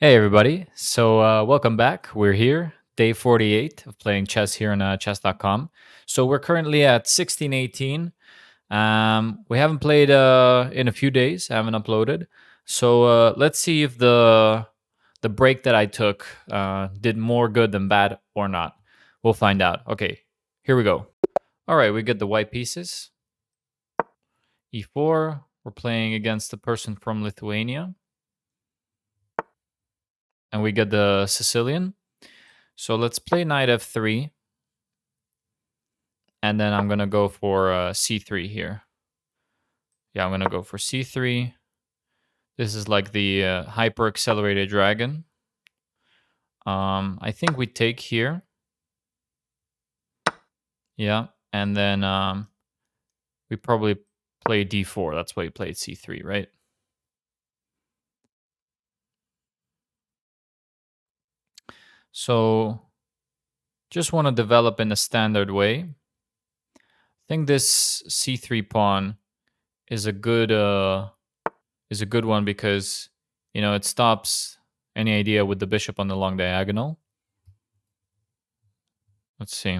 Hey everybody. So welcome back. We're here, day 48 of playing chess here on chess.com. So we're currently at 1618. We haven't played in a few days, haven't uploaded. So let's see if the break that I took did more good than bad or not. We'll find out. Okay, here we go. All right, we get the white pieces. E4. We're playing against the person from Lithuania. And we get the Sicilian. So let's play knight f3. And then I'm going to go for c3 here. Yeah, I'm going to go for c3. This is like the hyper accelerated dragon. I think we take here. Yeah, and then we probably play d4. That's why he played c3, right? So just want to develop in a standard way. I think this c3 pawn is a good one because it stops any idea with the bishop on the long diagonal. Let's see.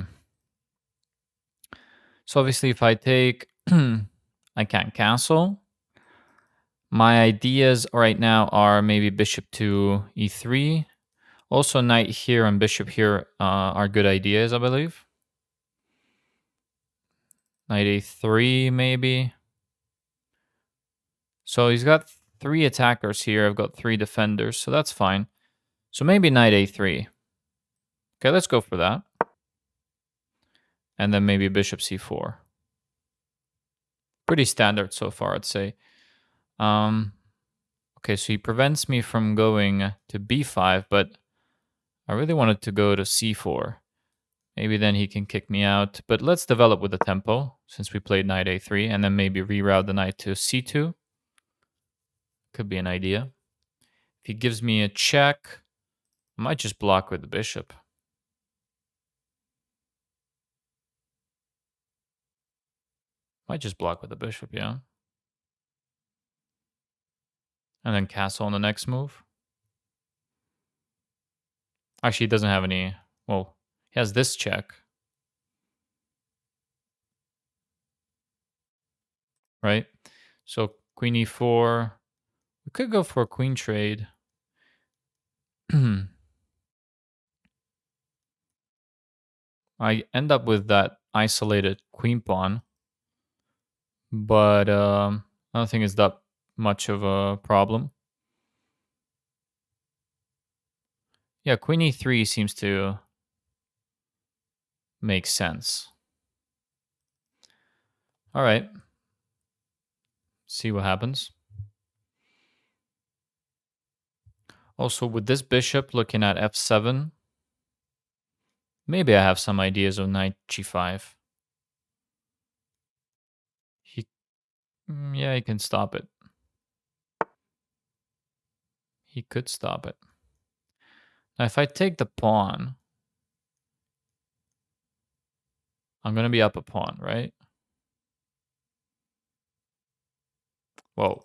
So obviously if I take, I can't castle. My ideas right now are maybe bishop to e3. Also knight here and bishop here are good ideas, I believe. Knight a3 maybe. So he's got 3 attackers here. I've got 3 defenders, so that's fine. So maybe knight a3. Okay, let's go for that. And then maybe bishop c4. Pretty standard so far, I'd say. Okay, so he prevents me from going to b5, but I really wanted to go to c4. Maybe then he can kick me out. But let's develop with the tempo, since we played knight a3, and then maybe reroute the knight to c2. Could be an idea. If he gives me a check, I might just block with the bishop. Might just block with the bishop, yeah. And then castle on the next move. Actually, he doesn't have any... Well, he has this check. Right? So queen e4. We could go for a queen trade. I end up with that isolated queen pawn. But I don't think it's that much of a problem. Yeah, queen e3 seems to make sense. All right. See what happens. Also, with this bishop looking at f7, maybe I have some ideas of knight g5. Yeah, he can stop it. He could stop it. Now, if I take the pawn, I'm going to be up a pawn, right? Well,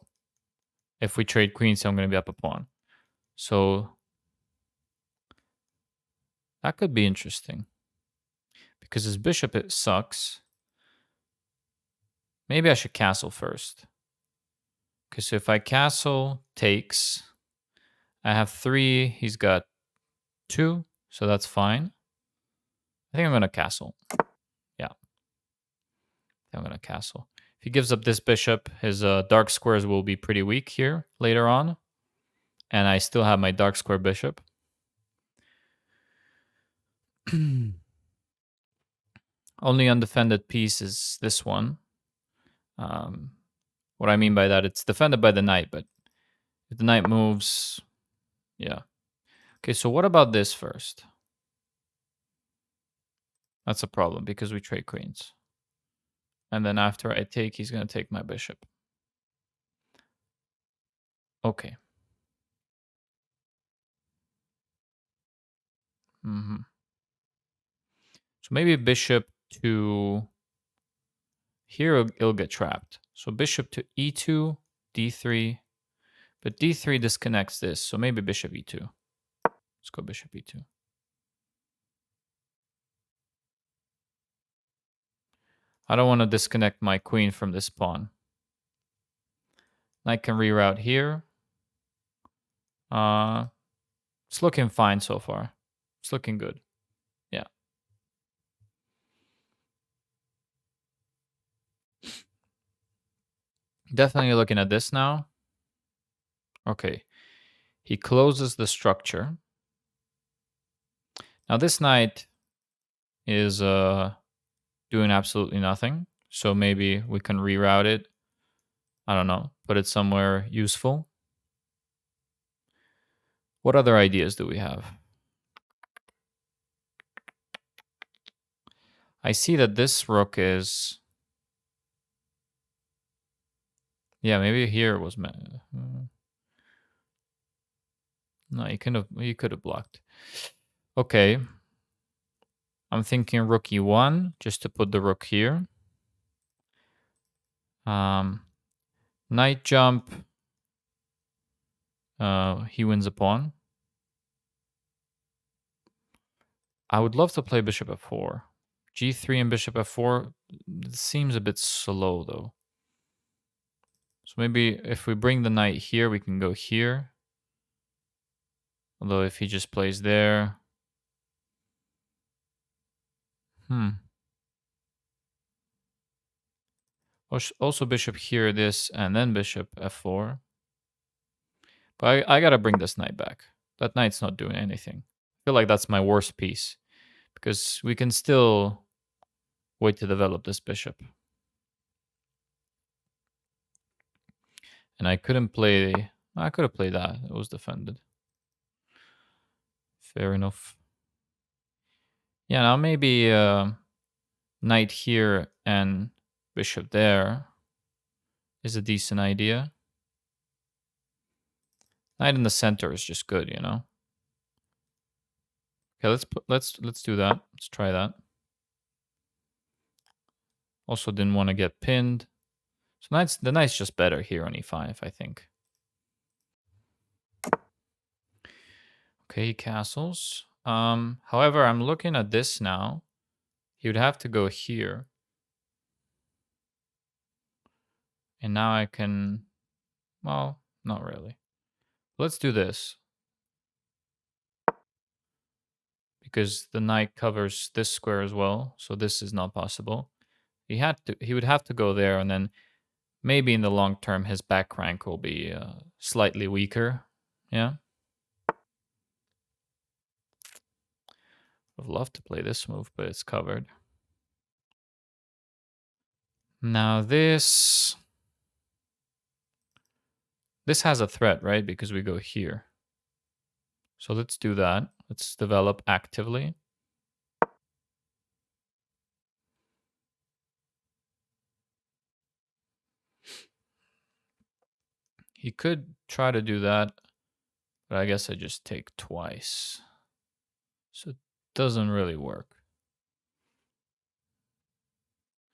if we trade queens, I'm going to be up a pawn. So that could be interesting. Because his bishop, it sucks. Maybe I should castle first. Okay, so if I castle, takes. I have 3, he's got 2, so that's fine. I think I'm going to castle. Yeah. I'm going to castle. If he gives up this bishop, his dark squares will be pretty weak here later on. And I still have my dark square bishop. Only undefended piece is this one. What I mean by that, it's defended by the knight, but if the knight moves, yeah. Okay, so what about this first? That's a problem because we trade queens. And then after I take, he's going to take my bishop. Okay. So maybe bishop to... Here it'll get trapped. So bishop to e2, d3, But d3 disconnects this, so maybe bishop e2. Let's go bishop e2. I don't want to disconnect my queen from this pawn. Knight can reroute here. It's looking fine so far. It's looking good. Yeah. Definitely looking at this now. Okay. He closes the structure. Now this knight is doing absolutely nothing. So maybe we can reroute it. I don't know. Put it somewhere useful. What other ideas do we have? I see that this rook is... Yeah, maybe here was... No, you could have blocked. Okay. I'm thinking rook e1, just to put the rook here. Knight jump. He wins a pawn. I would love to play bishop f4. g3 and bishop f4 seems a bit slow, though. So maybe if we bring the knight here, we can go here. Although if he just plays there... Also bishop here, this, and then bishop f4. But I gotta bring this knight back. That knight's not doing anything. I feel like that's my worst piece. Because we can still wait to develop this bishop. And I couldn't play... I could have played that. It was defended. Fair enough. Yeah, now maybe knight here and bishop there is a decent idea. Knight in the center is just good, you know. Okay, let's do that. Let's try that. Also didn't want to get pinned. So the knight's just better here on e5, I think. Okay, castles. However, I'm looking at this now. He would have to go here. And now I can... Well, not really. Let's do this. Because the knight covers this square as well. So this is not possible. He would have to go there, and then maybe in the long term his back rank will be slightly weaker. Yeah. I'd love to play this move, but it's covered. Now this has a threat, right? Because we go here. So let's do that. Let's develop actively. He could try to do that, but I guess I just take twice. So it doesn't really work.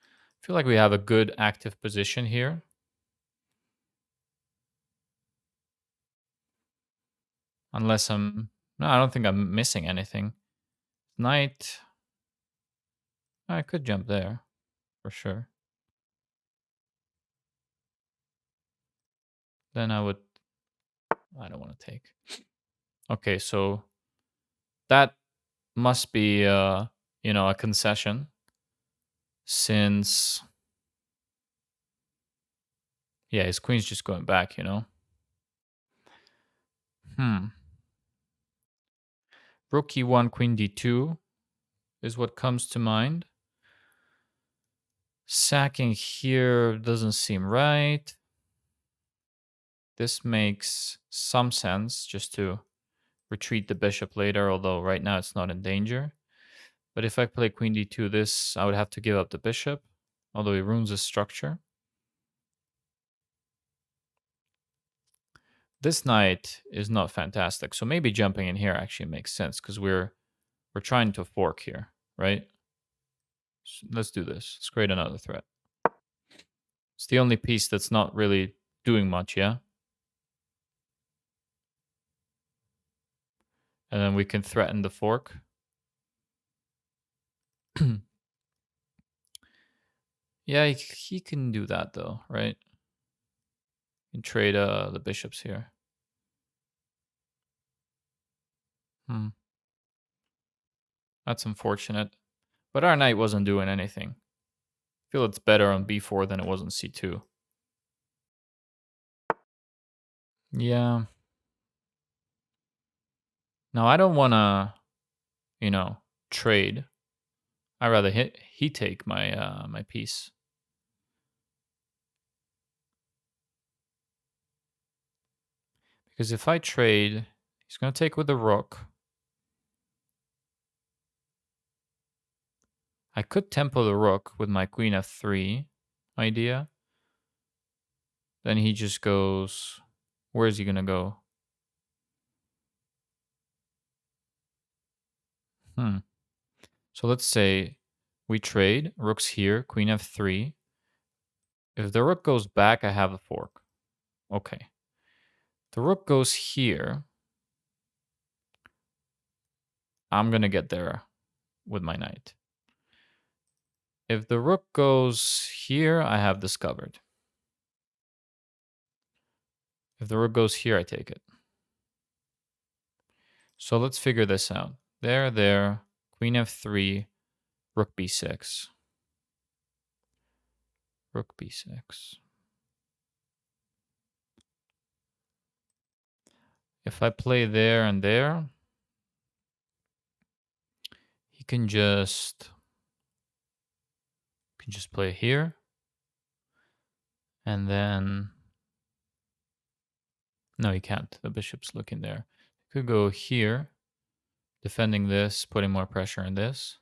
I feel like we have a good active position here. Unless no, I don't think I'm missing anything. Knight. I could jump there, for sure. Then I don't want to take. Okay, so that must be, you know, a concession. Since... Yeah, his queen's just going back, you know. Rook e1, queen d2 is what comes to mind. Sacking here doesn't seem right. This makes some sense, just to retreat the bishop later, although right now it's not in danger. But if I play queen d2, I would have to give up the bishop, although he ruins the structure. This knight is not fantastic, so maybe jumping in here actually makes sense, because we're trying to fork here, right? So let's do this. Let's create another threat. It's the only piece that's not really doing much, yeah? And then we can threaten the fork. Yeah, he can do that though, right? You can trade the bishops here. That's unfortunate. But our knight wasn't doing anything. I feel it's better on b4 than it was on c2. Yeah. Now, I don't want to, trade. I'd rather he take my my piece. Because if I trade, he's going to take with the rook. I could tempo the rook with my queen f3 idea. Then he just goes... Where is he going to go? So let's say we trade. Rook's here. Queen f3. If the rook goes back, I have a fork. Okay. The rook goes here. I'm going to get there with my knight. If the rook goes here, I have this covered. If the rook goes here, I take it. So let's figure this out. There. Queen f3, rook b6. Rook b6. If I play there and there, he can just play here. And then... No, he can't. The bishop's looking there. He could go here, defending this, putting more pressure on this.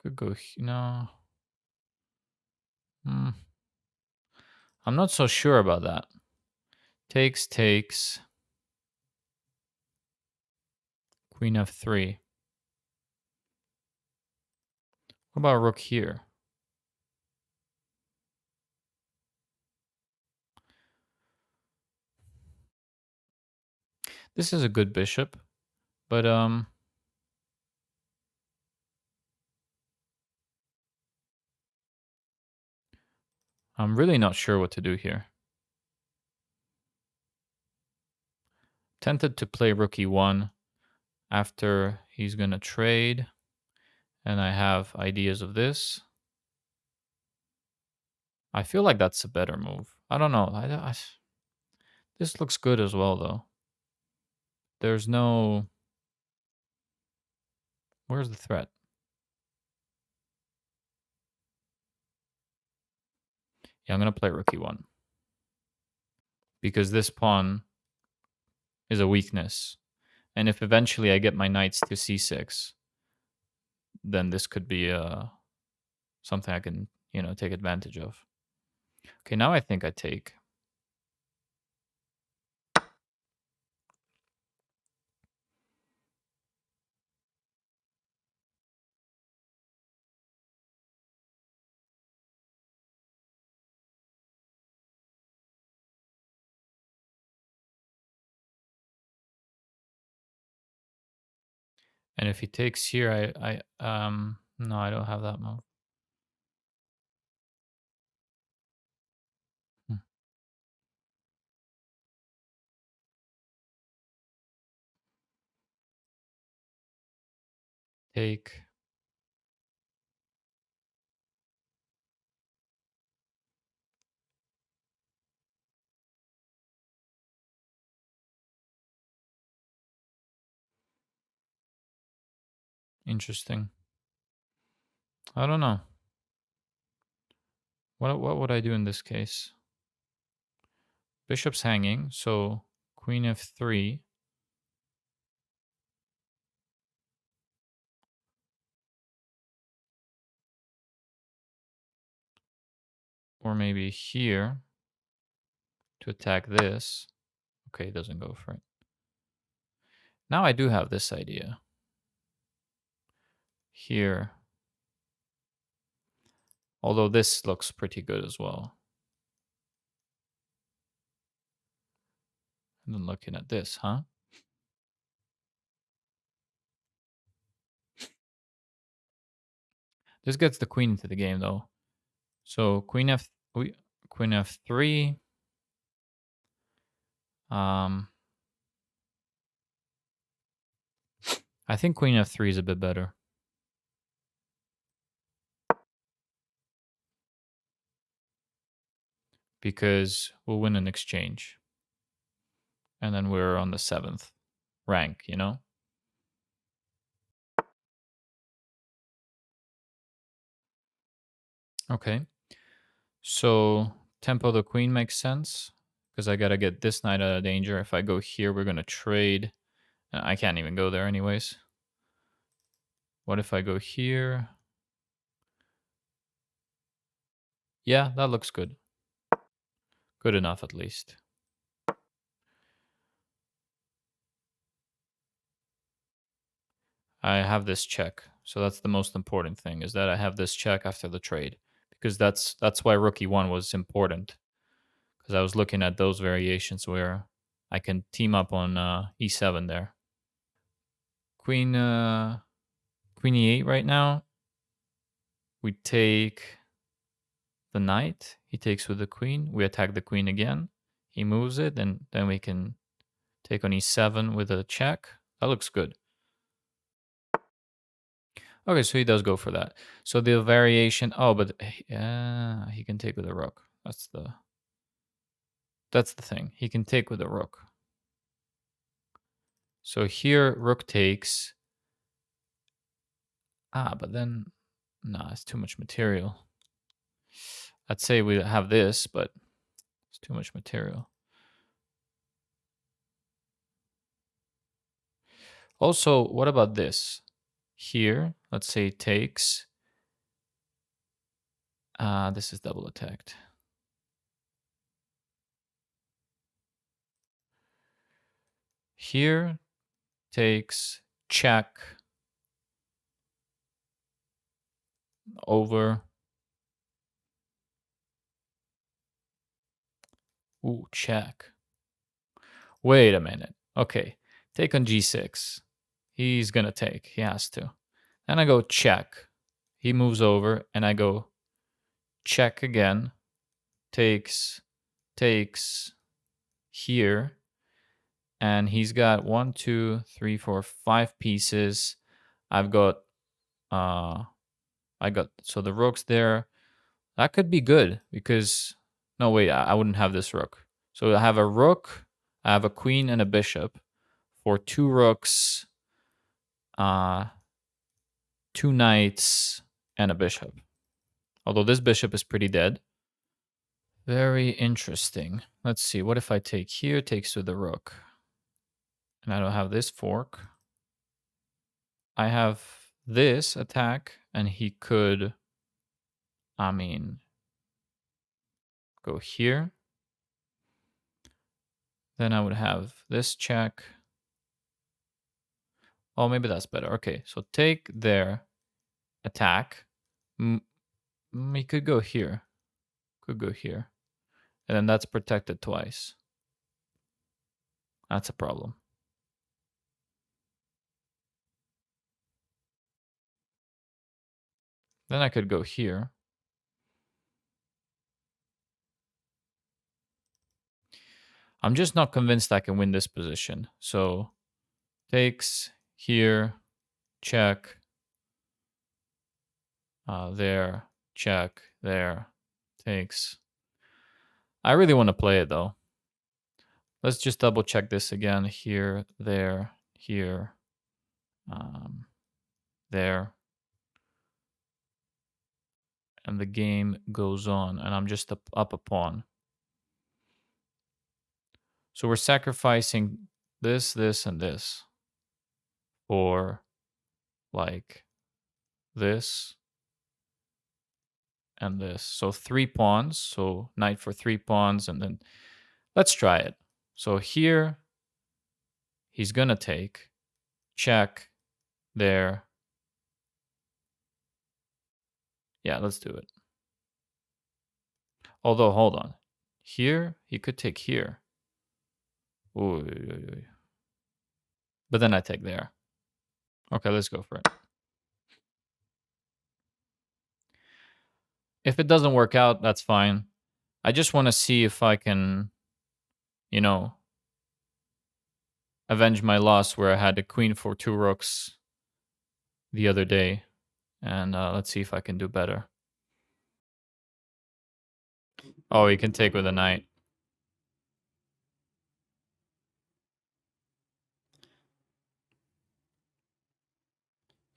Could go... No. I'm not so sure about that. Takes. Queen f3. What about rook here? This is a good bishop, but I'm really not sure what to do here. Tempted to play rook e1 after he's gonna trade, and I have ideas of this. I feel like that's a better move. I don't know. This looks good as well, though. There's no... Where's the threat? Yeah, I'm going to play rook e1. Because this pawn is a weakness. And if eventually I get my knights to c6, then this could be something I can, take advantage of. Okay, now I think I take. And if he takes here, no, I don't have that move. Take. Interesting. I don't know. What would I do in this case? Bishop's hanging, so queen f3. Or maybe here to attack this. Okay, it doesn't go for it. Now I do have this idea. Here. Although this looks pretty good as well. And then looking at this, huh? This gets the queen into the game, though. So queen f3. I think queen f3 is a bit better. Because we'll win an exchange. And then we're on the 7th rank, you know? Okay. So tempo the queen makes sense. Because I gotta get this knight out of danger. If I go here, we're gonna trade. I can't even go there anyways. What if I go here? Yeah, that looks good. Good enough, at least. I have this check. So that's the most important thing, is that I have this check after the trade. Because that's why rook e1 was important. Because I was looking at those variations where I can team up on e7 there. Queen e8 right now. We take the knight. He takes with the queen. We attack the queen again. He moves it, and then we can take on e7 with a check. That looks good. Okay, so he does go for that. So the variation. Oh, but yeah, he can take with a rook. That's the thing. He can take with a rook. So here, rook takes. But then, nah, it's too much material. I'd say we have this, but it's too much material. Also, what about this? Here, let's say takes. This is double attacked. Here, takes, check, over. Ooh, check. Wait a minute. Okay, take on g6. He's gonna take. He has to. Then I go check. He moves over, and I go check again. Takes here. And he's got 1, 2, 3, 4, 5 pieces. I've got so the rook's there. That could be good because no wait, I wouldn't have this rook. So I have a rook, I have a queen and a bishop for 2 rooks, 2 knights, and a bishop. Although this bishop is pretty dead. Very interesting. Let's see. What if I take here, takes to the rook? And I don't have this fork. I have this attack, and he could, go here. Then I would have this check. Oh, maybe that's better. Okay, so take there, attack. He could go here. Could go here. And then that's protected twice. That's a problem. Then I could go here. I'm just not convinced I can win this position. So takes here, check. There, check, there, takes. I really want to play it though. Let's just double check this again. Here, there, here, there. And the game goes on, and I'm just up a pawn. So we're sacrificing this, this, and this for like this and this. So 3 pawns. So knight for 3 pawns, and then let's try it. So here, he's gonna take, check, there. Yeah, let's do it. Although, hold on. Here, he could take here. Ooh. But then I take there. Okay, let's go for it. If it doesn't work out, that's fine. I just want to see if I can, you know, avenge my loss where I had the queen for 2 rooks the other day. And let's see if I can do better. Oh, he can take with a knight.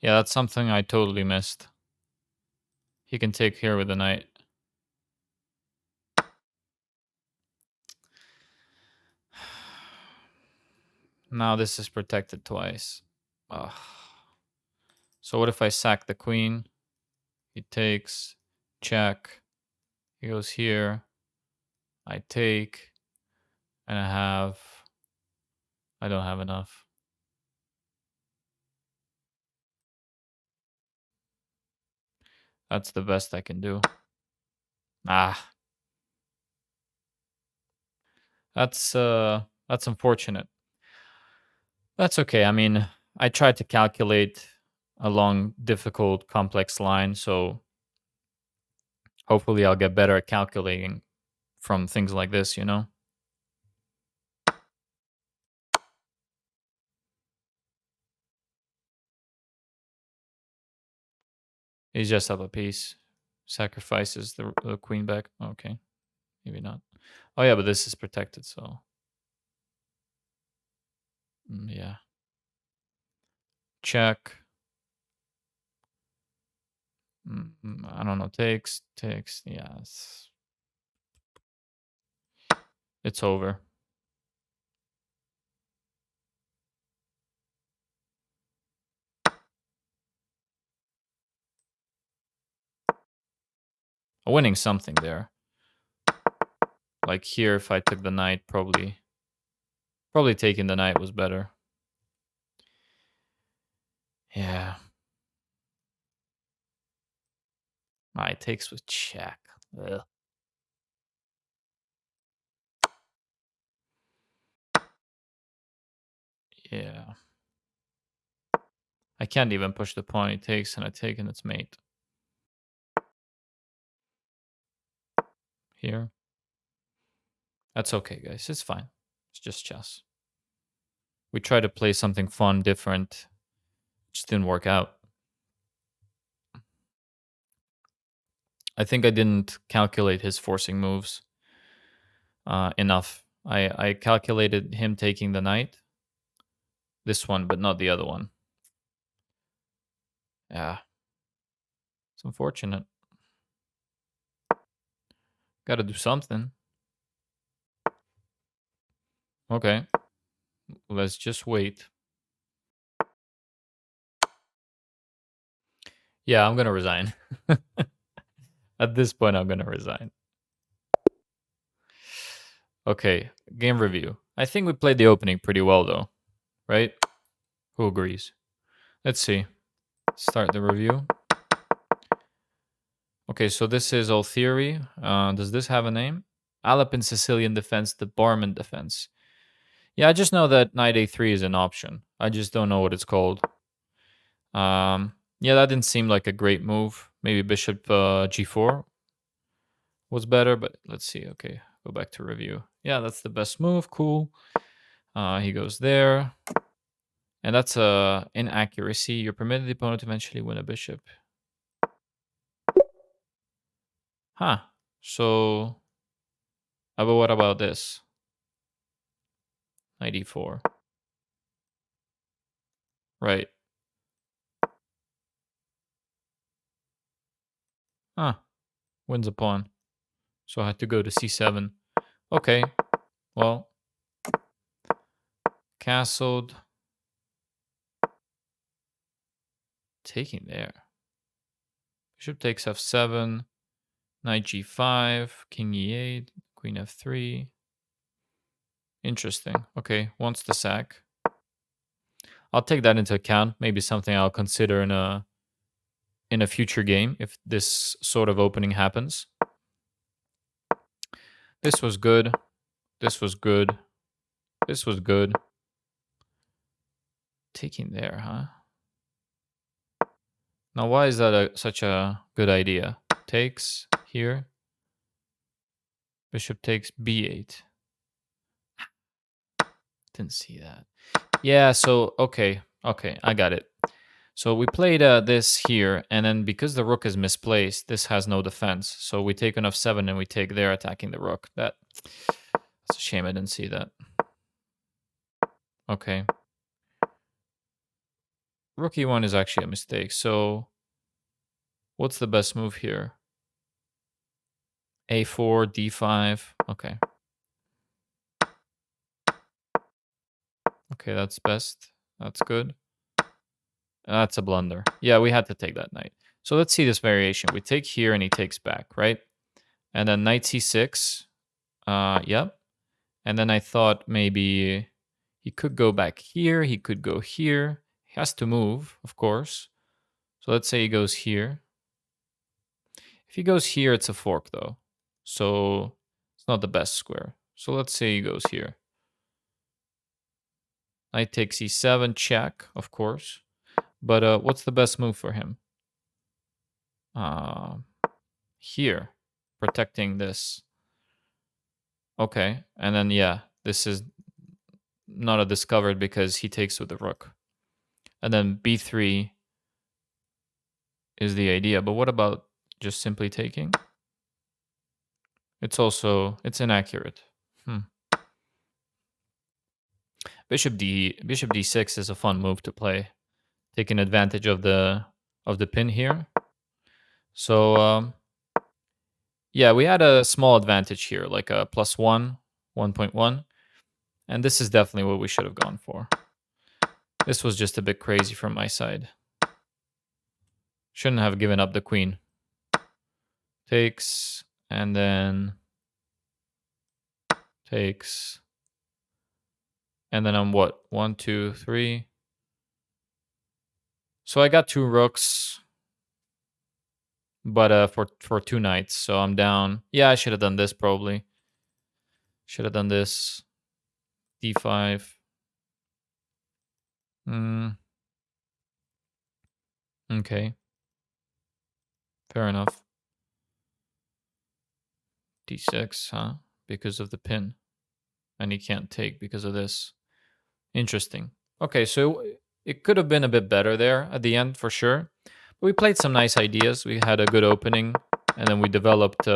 Yeah, that's something I totally missed. He can take here with a knight. Now this is protected twice. Ugh. So what if I sack the queen? He takes, check. He goes here. I take, and I don't have enough. That's the best I can do. Ah. That's unfortunate. That's okay. I mean, I tried to calculate a long, difficult, complex line, so hopefully I'll get better at calculating from things like this, you know? He's just up a piece. Sacrifices the queen back. Okay. Maybe not. Oh yeah, but this is protected, so yeah. Check. I don't know. Takes. Yeah, it's over. I'm winning something there. Like here, if I took the knight, probably taking the knight was better. Yeah. It takes with check. Ugh. Yeah. I can't even push the pawn. He takes, and I take, and it's mate. Here. That's okay, guys. It's fine. It's just chess. We tried to play something fun, different. Just didn't work out. I think I didn't calculate his forcing moves enough. I calculated him taking the knight. This one, but not the other one. Yeah. It's unfortunate. Gotta do something. Okay. Let's just wait. Yeah, I'm gonna resign. At this point, I'm gonna resign. Okay, game review. I think we played the opening pretty well, though. Right? Who agrees? Let's see. Start the review. Okay, so this is all theory. Does this have a name? Alapin Sicilian defense, the Barman defense. Yeah, I just know that knight a3 is an option. I just don't know what it's called. Yeah, that didn't seem like a great move. Maybe bishop g4 was better, but let's see. Okay, go back to review. Yeah, that's the best move. Cool. He goes there. And that's a inaccuracy. You're permitted the opponent to eventually win a bishop. Huh. So, but what about this? Knight e4. Right. Huh. Wins a pawn. So I had to go to c7. Okay. Well, castled. Taking there. Bishop takes f7. Knight g5. King e8. Queen f3. Interesting. Okay. Wants the sack. I'll take that into account. Maybe something I'll consider in a future game if this sort of opening happens. This was good. This was good. This was good. Taking there, huh? Now, why is that such a good idea? Takes here. Bishop takes b8. Didn't see that. Yeah, so, okay, I got it. So we played this here, and then because the rook is misplaced, this has no defense. So we take on f7 and we take there, attacking the rook. That's a shame I didn't see that. Okay. Rook e1 is actually a mistake. So what's the best move here? a4, d5. Okay. Okay, that's best. That's good. That's a blunder. Yeah, we had to take that knight. So let's see this variation. We take here and he takes back, right? And then knight c6. Yep. And then I thought maybe he could go back here. He could go here. He has to move, of course. So let's say he goes here. If he goes here, it's a fork, though. So it's not the best square. So let's say he goes here. Knight takes e7, check, of course. But what's the best move for him? Here, protecting this. Okay, and then yeah, this is not a discovered because he takes with the rook. And then b3 is the idea. But what about just simply taking? It's inaccurate. Bishop d6 is a fun move to play, taking advantage of the pin here. So yeah, we had a small advantage here, like a +1, 1.1, and this is definitely what we should have gone for. This was just a bit crazy from my side. Shouldn't have given up the queen. Takes, and then takes, and then I'm what? 1, 2, 3. So I got 2 rooks, but for 2 knights, so I'm down. Yeah, I should have done this probably. Should have done this. d5. Okay. Fair enough. d6, huh? Because of the pin. And he can't take because of this. Interesting. Okay, so it could have been a bit better there at the end for sure. But we played some nice ideas. We had a good opening. And then we developed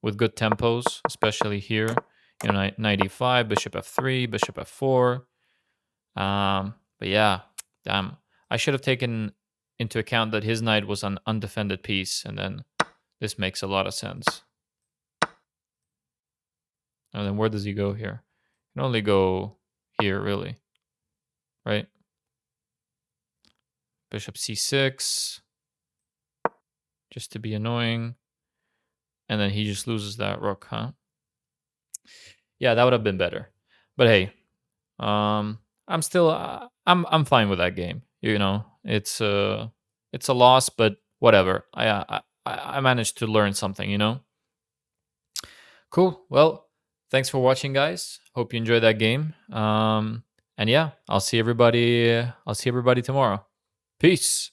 with good tempos, especially here. You know, knight e5, bishop f3, bishop f4. But yeah, damn. I should have taken into account that his knight was an undefended piece. And then this makes a lot of sense. And then where does he go here? He can only go here, really. Right? Bishop c6. Just to be annoying. And then he just loses that rook, huh? Yeah, that would have been better. But hey, I'm still I'm fine with that game. You know, it's a loss, but whatever. I managed to learn something, you know. Cool. Well, thanks for watching, guys. Hope you enjoyed that game. And yeah, I'll see everybody tomorrow. Peace.